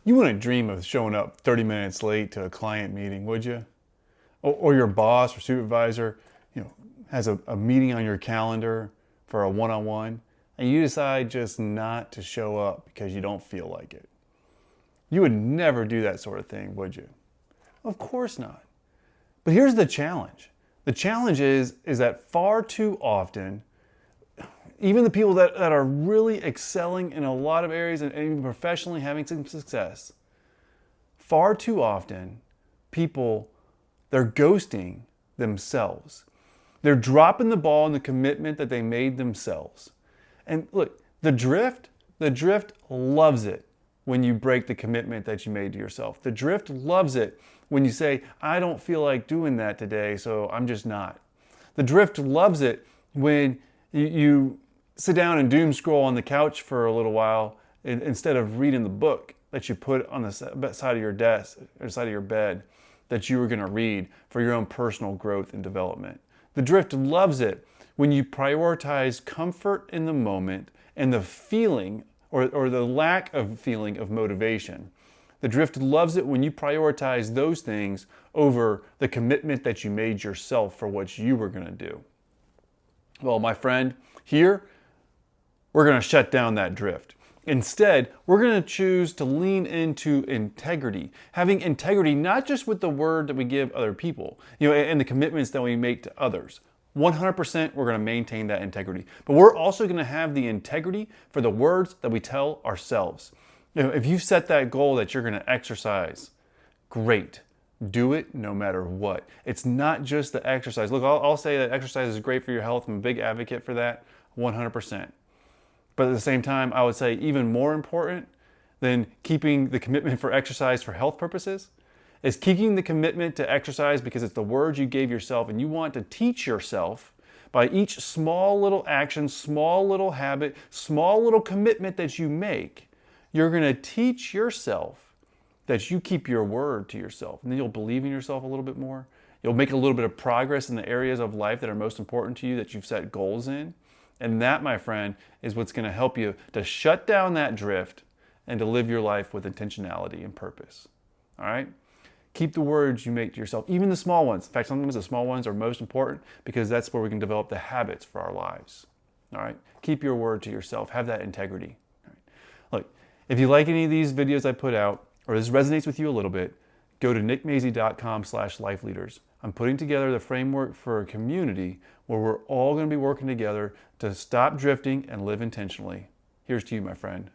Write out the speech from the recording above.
You wouldn't dream of showing up 30 minutes late to a client meeting, would you? Or your boss or supervisor, has a meeting on your calendar for a one-on-one, and you decide just not to show up because you don't feel like it. You would never do that sort of thing, would you? Of course not. But here's the challenge. The challenge is that far too often, even the people that are really excelling in a lot of areas and even professionally having some success, far too often, they're ghosting themselves. They're dropping the ball in the commitment that they made themselves. And look, the drift loves it when you break the commitment that you made to yourself. The drift loves it when you say, I don't feel like doing that today, so I'm just not. The drift loves it when you sit down and doom scroll on the couch for a little while instead of reading the book that you put on the side of your desk or side of your bed that you were going to read for your own personal growth and development. The drift loves it when you prioritize comfort in the moment and the feeling or the lack of feeling of motivation. The drift loves it when you prioritize those things over the commitment that you made yourself for what you were going to do. Well, my friend, here, we're going to shut down that drift. Instead, we're going to choose to lean into integrity. Having integrity not just with the word that we give other people, and the commitments that we make to others. 100% we're going to maintain that integrity. But we're also going to have the integrity for the words that we tell ourselves. If you set that goal that you're going to exercise, great. Do it no matter what. It's not just the exercise. Look, I'll say that exercise is great for your health. I'm a big advocate for that, 100%. But at the same time, I would say even more important than keeping the commitment for exercise for health purposes is keeping the commitment to exercise because it's the words you gave yourself and you want to teach yourself by each small little action, small little habit, small little commitment that you make. You're going to teach yourself that you keep your word to yourself. And then you'll believe in yourself a little bit more. You'll make a little bit of progress in the areas of life that are most important to you that you've set goals in. And that, my friend, is what's going to help you to shut down that drift and to live your life with intentionality and purpose. All right? Keep the words you make to yourself, even the small ones. In fact, sometimes the small ones are most important because that's where we can develop the habits for our lives. All right? Keep your word to yourself. Have that integrity. All right? Look, if you like any of these videos I put out, or this resonates with you a little bit, go to nickmazey.com/lifeleaders. I'm putting together the framework for a community where we're all going to be working together to stop drifting and live intentionally. Here's to you, my friend.